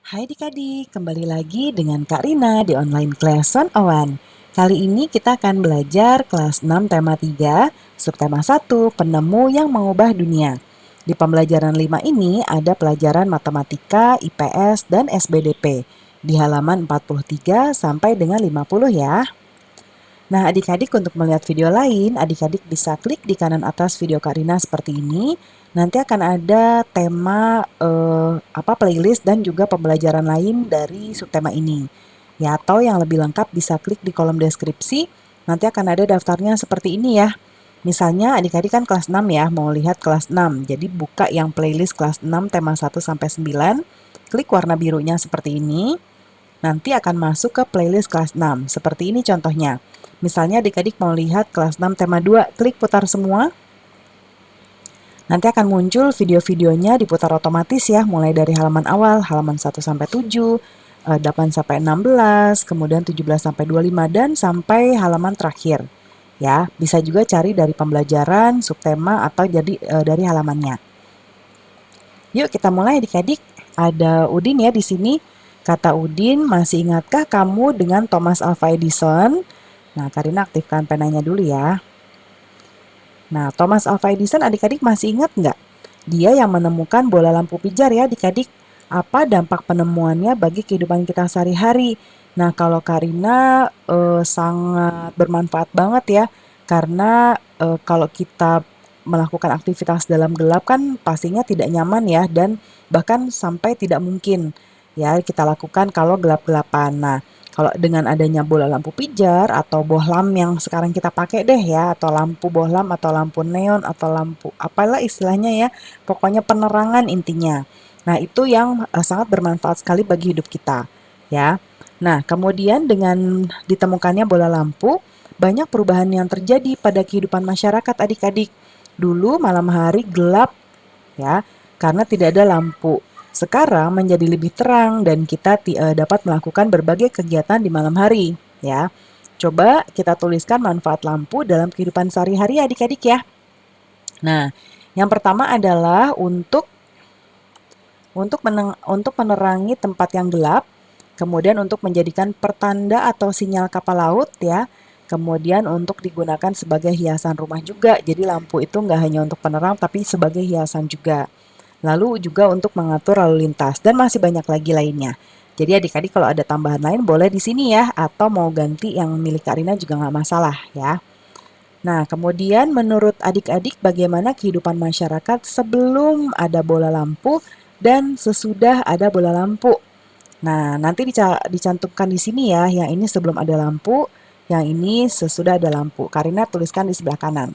Hai adik-adik, kembali lagi dengan Kak Rina di online class 101. Kali ini kita akan belajar kelas 6 tema 3, subtema 1, penemu yang mengubah dunia. Di pembelajaran 5 ini ada pelajaran matematika, IPS, dan SBDP di halaman 43 sampai dengan 50 ya. Nah, adik-adik untuk melihat video lain, adik-adik bisa klik di kanan atas video Karina seperti ini. Nanti akan ada tema playlist dan juga pembelajaran lain dari subtema ini. Ya, atau yang lebih lengkap bisa klik di kolom deskripsi. Nanti akan ada daftarnya seperti ini ya. Misalnya adik-adik kan kelas 6 ya, mau lihat kelas 6. Jadi buka yang playlist kelas 6 tema 1 sampai 9, klik warna birunya seperti ini. Nanti akan masuk ke playlist kelas 6. Seperti ini contohnya. Misalnya adik-adik mau lihat kelas 6 tema 2, klik putar semua. Nanti akan muncul video-videonya diputar otomatis ya, mulai dari halaman awal, halaman 1 sampai 7, 8 sampai 16, kemudian 17 sampai 25 dan sampai halaman terakhir. Ya, bisa juga cari dari pembelajaran, subtema atau jadi dari halamannya. Yuk kita mulai adik-adik. Ada Udin ya di sini. Kata Udin, masih ingatkah kamu dengan Thomas Alva Edison? Nah, Karina aktifkan penanya dulu ya. Nah, Thomas Alva Edison adik-adik masih ingat nggak? Dia yang menemukan bola lampu pijar ya adik-adik. Apa dampak penemuannya bagi kehidupan kita sehari-hari? Nah, kalau Karina sangat bermanfaat banget ya. Karena kalau kita melakukan aktivitas dalam gelap kan pastinya tidak nyaman ya dan bahkan sampai tidak mungkin ya kita lakukan kalau gelap-gelapan. Nah, kalau dengan adanya bola lampu pijar atau bohlam yang sekarang kita pakai deh ya, atau lampu bohlam atau lampu neon atau lampu apalah istilahnya ya, pokoknya penerangan intinya. Nah, itu yang sangat bermanfaat sekali bagi hidup kita ya. Nah, kemudian dengan ditemukannya bola lampu, banyak perubahan yang terjadi pada kehidupan masyarakat adik-adik. Dulu malam hari gelap ya, karena tidak ada lampu. Sekarang menjadi lebih terang dan kita dapat melakukan berbagai kegiatan di malam hari ya. Coba kita tuliskan manfaat lampu dalam kehidupan sehari-hari adik-adik ya. Nah, yang pertama adalah untuk menerangi tempat yang gelap, kemudian untuk menjadikan pertanda atau sinyal kapal laut ya, kemudian untuk digunakan sebagai hiasan rumah juga. Jadi lampu itu nggak hanya untuk penerang tapi sebagai hiasan juga. Lalu juga untuk mengatur lalu lintas dan masih banyak lagi lainnya. Jadi adik-adik kalau ada tambahan lain boleh di sini ya, atau mau ganti yang milik Karina juga nggak masalah ya. Nah, kemudian menurut adik-adik bagaimana kehidupan masyarakat sebelum ada bola lampu dan sesudah ada bola lampu? Nah, nanti dicantumkan di sini ya, yang ini sebelum ada lampu, yang ini sesudah ada lampu. Karina tuliskan di sebelah kanan.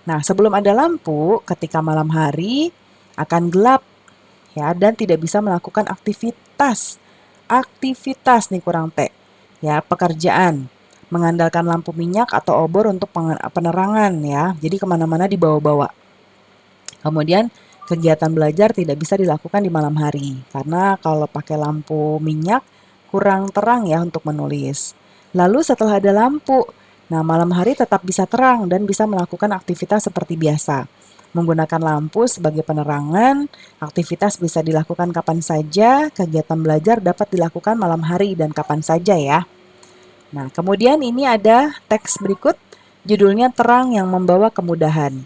Nah, sebelum ada lampu, ketika malam hari akan gelap ya dan tidak bisa melakukan aktivitas. Aktivitas nih kurang T. Ya, pekerjaan mengandalkan lampu minyak atau obor untuk penerangan ya. Jadi kemana-mana dibawa-bawa. Kemudian kegiatan belajar tidak bisa dilakukan di malam hari karena kalau pakai lampu minyak kurang terang ya untuk menulis. Lalu setelah ada lampu, nah malam hari tetap bisa terang dan bisa melakukan aktivitas seperti biasa. Menggunakan lampu sebagai penerangan, aktivitas bisa dilakukan kapan saja, kegiatan belajar dapat dilakukan malam hari dan kapan saja ya. Nah, kemudian ini ada teks berikut, judulnya Terang yang Membawa Kemudahan.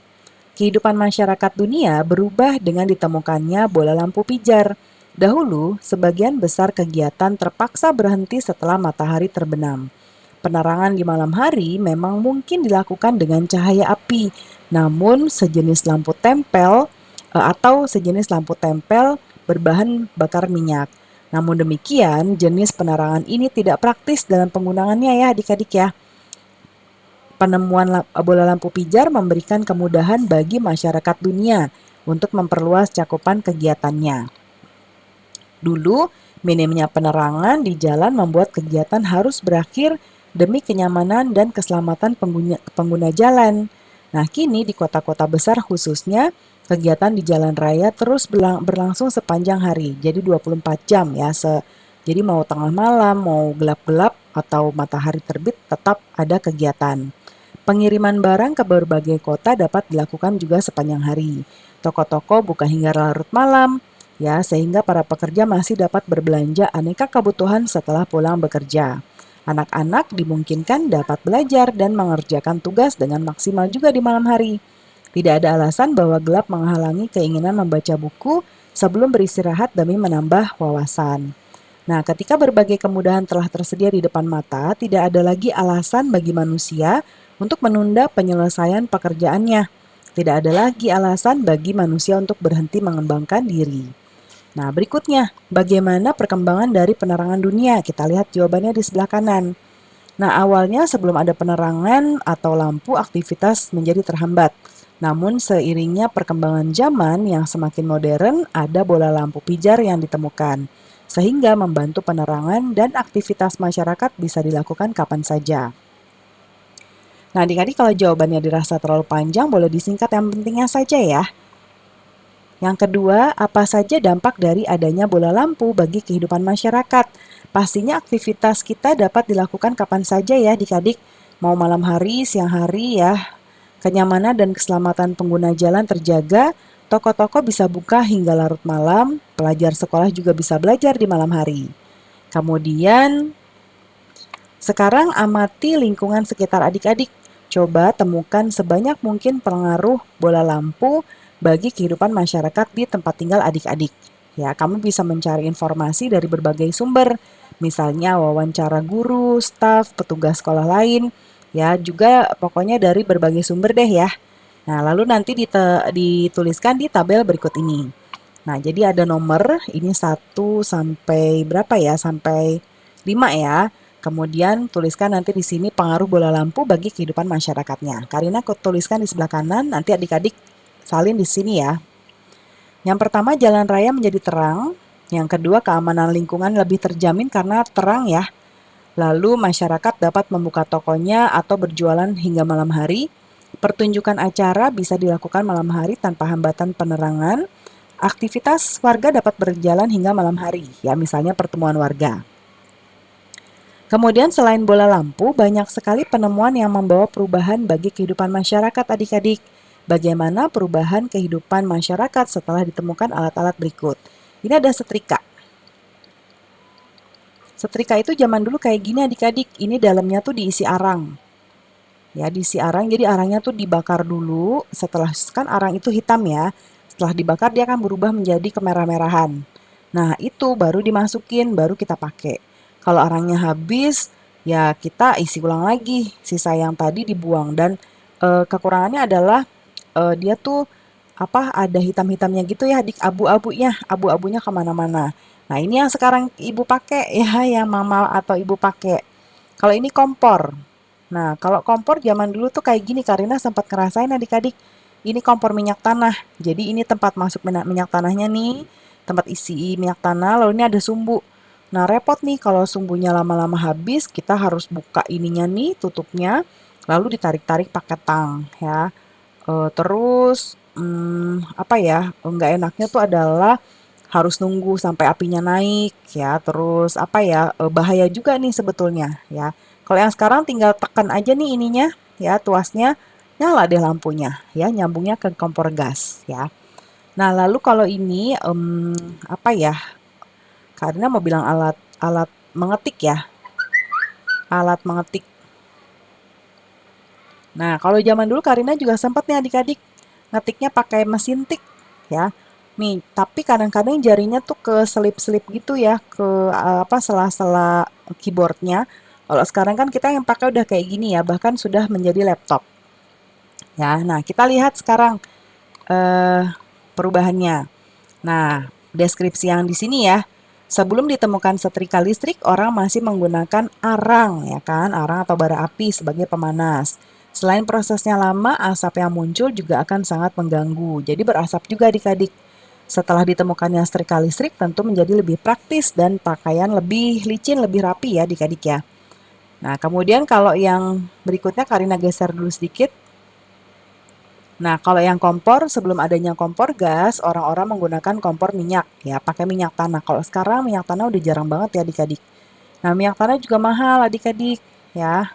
Kehidupan masyarakat dunia berubah dengan ditemukannya bola lampu pijar. Dahulu, sebagian besar kegiatan terpaksa berhenti setelah matahari terbenam. Penerangan di malam hari memang mungkin dilakukan dengan cahaya api, namun sejenis lampu tempel berbahan bakar minyak. Namun demikian, jenis penerangan ini tidak praktis dalam penggunaannya ya adik-adik ya. Penemuan bola lampu pijar memberikan kemudahan bagi masyarakat dunia untuk memperluas cakupan kegiatannya. Dulu, minimnya penerangan di jalan membuat kegiatan harus berakhir demi kenyamanan dan keselamatan pengguna jalan. Nah, kini di kota-kota besar khususnya, kegiatan di jalan raya terus berlangsung sepanjang hari, jadi 24 jam ya. Jadi mau tengah malam, mau gelap-gelap, atau matahari terbit, tetap ada kegiatan. Pengiriman barang ke berbagai kota dapat dilakukan juga sepanjang hari. Toko-toko buka hingga larut malam, ya, sehingga para pekerja masih dapat berbelanja aneka kebutuhan setelah pulang bekerja. Anak-anak dimungkinkan dapat belajar dan mengerjakan tugas dengan maksimal juga di malam hari. Tidak ada alasan bahwa gelap menghalangi keinginan membaca buku sebelum beristirahat demi menambah wawasan. Nah, ketika berbagai kemudahan telah tersedia di depan mata, tidak ada lagi alasan bagi manusia untuk menunda penyelesaian pekerjaannya. Tidak ada lagi alasan bagi manusia untuk berhenti mengembangkan diri. Nah, berikutnya, bagaimana perkembangan dari penerangan dunia? Kita lihat jawabannya di sebelah kanan. Nah, awalnya sebelum ada penerangan atau lampu, aktivitas menjadi terhambat. Namun seiringnya perkembangan zaman yang semakin modern, ada bola lampu pijar yang ditemukan, sehingga membantu penerangan dan aktivitas masyarakat bisa dilakukan kapan saja. Nah, adik-adik kalau jawabannya dirasa terlalu panjang, boleh disingkat yang pentingnya saja ya. Yang kedua, apa saja dampak dari adanya bola lampu bagi kehidupan masyarakat? Pastinya aktivitas kita dapat dilakukan kapan saja ya adik-adik, mau malam hari, siang hari ya. Kenyamanan dan keselamatan pengguna jalan terjaga, toko-toko bisa buka hingga larut malam, pelajar sekolah juga bisa belajar di malam hari. Kemudian, sekarang amati lingkungan sekitar adik-adik. Coba temukan sebanyak mungkin pengaruh bola lampu bagi kehidupan masyarakat di tempat tinggal adik-adik. Ya, kamu bisa mencari informasi dari berbagai sumber, misalnya wawancara guru, staf, petugas sekolah lain, ya juga pokoknya dari berbagai sumber deh ya. Nah, lalu nanti dituliskan di tabel berikut ini. Nah, jadi ada nomor, ini 1 sampai berapa ya? Sampai 5 ya. Kemudian tuliskan nanti di sini pengaruh bola lampu bagi kehidupan masyarakatnya. Karina tuliskan di sebelah kanan, nanti adik-adik salin di sini ya. Yang pertama, jalan raya menjadi terang. Yang kedua, keamanan lingkungan lebih terjamin karena terang ya. Lalu masyarakat dapat membuka tokonya atau berjualan hingga malam hari. Pertunjukan acara bisa dilakukan malam hari tanpa hambatan penerangan. Aktivitas warga dapat berjalan hingga malam hari, ya misalnya pertemuan warga. Kemudian selain bola lampu, banyak sekali penemuan yang membawa perubahan bagi kehidupan masyarakat adik-adik. Bagaimana perubahan kehidupan masyarakat setelah ditemukan alat-alat berikut. Ini ada setrika. Setrika itu zaman dulu kayak gini adik-adik, ini dalamnya tuh diisi arang. Ya, diisi arang, jadi arangnya tuh dibakar dulu, setelah kan arang itu hitam ya. Setelah dibakar dia akan berubah menjadi kemerah-merahan. Nah, itu baru dimasukin, baru kita pakai. Kalau arangnya habis, ya kita isi ulang lagi. Sisa yang tadi dibuang dan kekurangannya adalah dia tuh apa ada hitam-hitamnya gitu ya, abu-abunya kemana-mana. Nah, ini yang sekarang ibu pakai ya, yang mama atau ibu pakai. Kalau ini kompor. Nah, kalau kompor zaman dulu tuh kayak gini, Karina sempat ngerasain adik-adik. Ini kompor minyak tanah. Jadi ini tempat masuk minyak tanahnya nih, tempat isi minyak tanah, lalu ini ada sumbu. Nah, repot nih kalau sumbunya lama-lama habis, kita harus buka ininya nih, tutupnya, lalu ditarik-tarik pakai tang ya. Terus apa ya? Nggak enaknya tuh adalah harus nunggu sampai apinya naik ya. Terus apa ya? Bahaya juga nih sebetulnya ya. Kalau yang sekarang tinggal tekan aja nih ininya ya, tuasnya, nyala deh lampunya ya, nyambungnya ke kompor gas ya. Nah, lalu kalau ini apa ya? Karena mau bilang alat alat mengetik ya, alat mengetik. Nah, kalau zaman dulu Karina juga sempat nih adik-adik ngetiknya pakai mesin tik ya. Nih, tapi kadang-kadang jarinya tuh ke selip-selip gitu ya, ke apa sela-sela keyboardnya. Kalau sekarang kan kita yang pakai udah kayak gini ya, bahkan sudah menjadi laptop. Ya, nah kita lihat sekarang eh, perubahannya. Nah, deskripsi yang di sini ya. Sebelum ditemukan setrika listrik, orang masih menggunakan arang, ya kan? Arang atau bara api sebagai pemanas. Selain prosesnya lama, asap yang muncul juga akan sangat mengganggu. Jadi berasap juga adik-adik. Setelah ditemukannya setrika listrik, tentu menjadi lebih praktis dan pakaian lebih licin, lebih rapi ya adik-adik ya. Nah, kemudian kalau yang berikutnya Karina geser dulu sedikit. Nah, kalau yang kompor, sebelum adanya kompor gas, orang-orang menggunakan kompor minyak, ya, pakai minyak tanah. Kalau sekarang minyak tanah udah jarang banget ya adik-adik. Nah, minyak tanah juga mahal adik-adik, ya.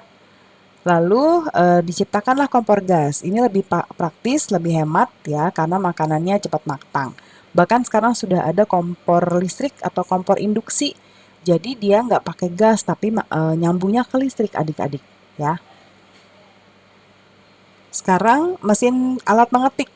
Lalu diciptakanlah kompor gas. Ini lebih praktis, lebih hemat ya, karena makanannya cepat matang. Bahkan sekarang sudah ada kompor listrik atau kompor induksi. Jadi dia nggak pakai gas tapi nyambungnya ke listrik adik-adik ya. Sekarang mesin alat mengetik.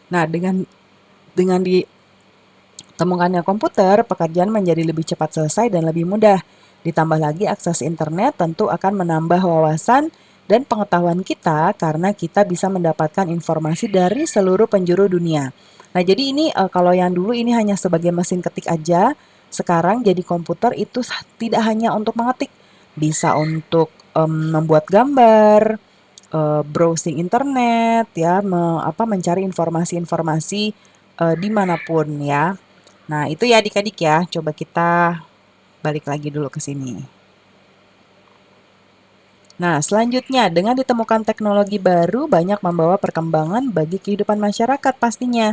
Nah, dengan ditemukannya komputer, pekerjaan menjadi lebih cepat selesai dan lebih mudah. Ditambah lagi akses internet tentu akan menambah wawasan dan pengetahuan kita karena kita bisa mendapatkan informasi dari seluruh penjuru dunia. Nah, jadi ini kalau yang dulu ini hanya sebagai mesin ketik aja, sekarang jadi komputer itu tidak hanya untuk mengetik, bisa untuk membuat gambar, browsing internet ya, mencari informasi-informasi dimanapun ya. Nah, itu ya adik-adik ya. Coba kita balik lagi dulu ke sini. Nah, selanjutnya dengan ditemukan teknologi baru banyak membawa perkembangan bagi kehidupan masyarakat pastinya.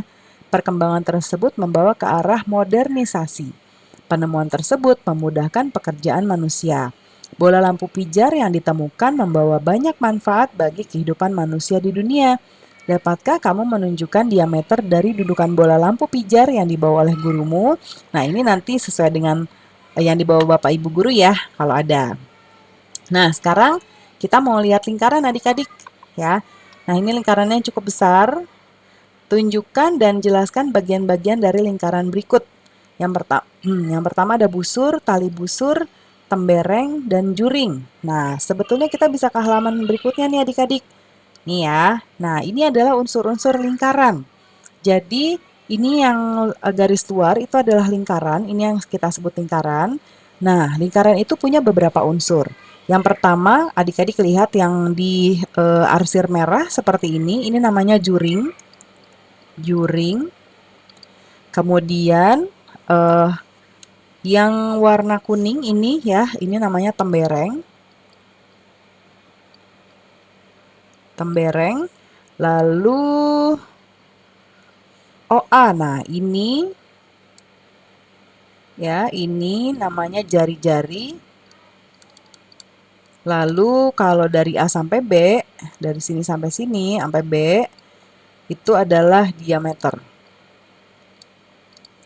Perkembangan tersebut membawa ke arah modernisasi. Penemuan tersebut memudahkan pekerjaan manusia. Bola lampu pijar yang ditemukan membawa banyak manfaat bagi kehidupan manusia di dunia. Dapatkah kamu menunjukkan diameter dari dudukan bola lampu pijar yang dibawa oleh gurumu? Nah, ini nanti sesuai dengan yang dibawa Bapak Ibu guru ya, kalau ada. Nah, sekarang kita mau lihat lingkaran adik-adik ya. Nah, ini lingkarannya cukup besar. Tunjukkan dan jelaskan bagian-bagian dari lingkaran berikut. Yang pertama ada busur, tali busur, tembereng, dan juring. Nah, sebetulnya kita bisa ke halaman berikutnya nih adik-adik. Nih ya. Nah, ini adalah unsur-unsur lingkaran. Jadi, ini yang garis luar itu adalah lingkaran, ini yang kita sebut lingkaran. Nah, lingkaran itu punya beberapa unsur. Yang pertama, adik-adik lihat yang di arsir merah seperti ini namanya juring. Juring. Kemudian yang warna kuning ini ya, ini namanya tembereng. Tembereng. Lalu OA. Nah, ini ya, ini namanya jari-jari. Lalu kalau dari A sampai B, dari sini sampai sini, sampai B, itu adalah diameter.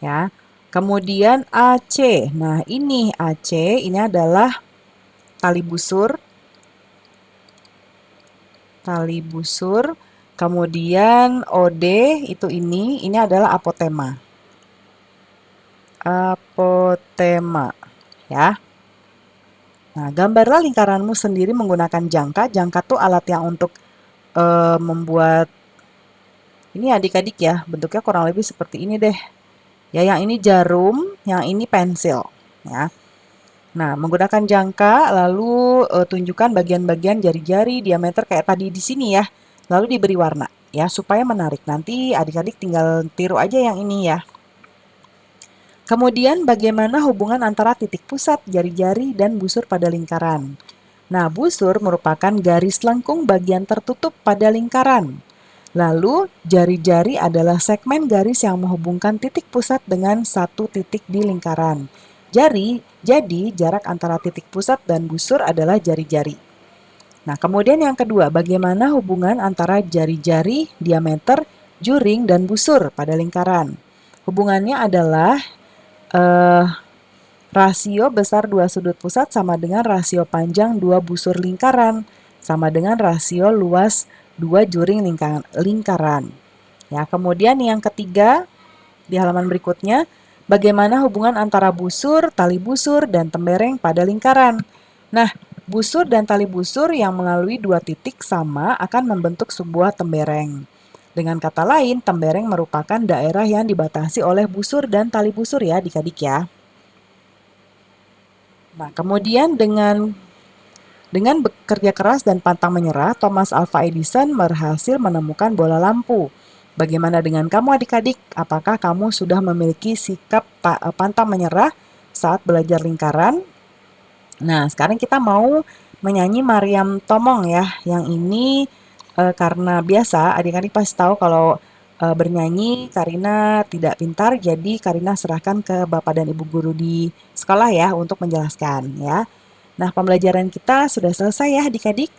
Ya. Kemudian AC. Nah, ini AC, ini adalah tali busur. Tali busur. Kemudian OD, itu ini adalah apotema. Apotema. Ya. Nah, gambarlah lingkaranmu sendiri menggunakan jangka. Jangka tuh alat yang untuk membuat, ini adik-adik ya, bentuknya kurang lebih seperti ini deh. Ya, yang ini jarum, yang ini pensil. Ya. Nah, menggunakan jangka, lalu tunjukkan bagian-bagian jari-jari, diameter kayak tadi di sini ya. Lalu diberi warna, ya, supaya menarik. Nanti adik-adik tinggal tiru aja yang ini ya. Kemudian bagaimana hubungan antara titik pusat, jari-jari, dan busur pada lingkaran? Nah, busur merupakan garis lengkung bagian tertutup pada lingkaran. Lalu, jari-jari adalah segmen garis yang menghubungkan titik pusat dengan satu titik di lingkaran. Jadi jarak antara titik pusat dan busur adalah jari-jari. Nah, kemudian yang kedua, bagaimana hubungan antara jari-jari, diameter, juring, dan busur pada lingkaran? Hubungannya adalah rasio besar dua sudut pusat sama dengan rasio panjang dua busur lingkaran, sama dengan rasio luas dua juring lingkaran. Ya, kemudian yang ketiga di halaman berikutnya, bagaimana hubungan antara busur, tali busur, dan tembereng pada lingkaran. Nah, busur dan tali busur yang melalui dua titik sama akan membentuk sebuah tembereng. Dengan kata lain, tembereng merupakan daerah yang dibatasi oleh busur dan tali busur ya adik-adik ya. Nah, kemudian dengan bekerja keras dan pantang menyerah, Thomas Alva Edison berhasil menemukan bola lampu. Bagaimana dengan kamu adik-adik? Apakah kamu sudah memiliki sikap pantang menyerah saat belajar lingkaran? Nah, sekarang kita mau menyanyi Mariam Tomong ya. Yang ini karena biasa adik-adik pasti tahu kalau bernyanyi Karina tidak pintar, jadi Karina serahkan ke Bapak dan Ibu guru di sekolah ya untuk menjelaskan ya. Nah, pembelajaran kita sudah selesai ya adik-adik.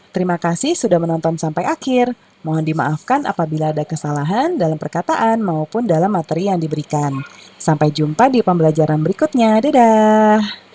Terima kasih sudah menonton sampai akhir. Mohon dimaafkan apabila ada kesalahan dalam perkataan maupun dalam materi yang diberikan. Sampai jumpa di pembelajaran berikutnya. Dadah!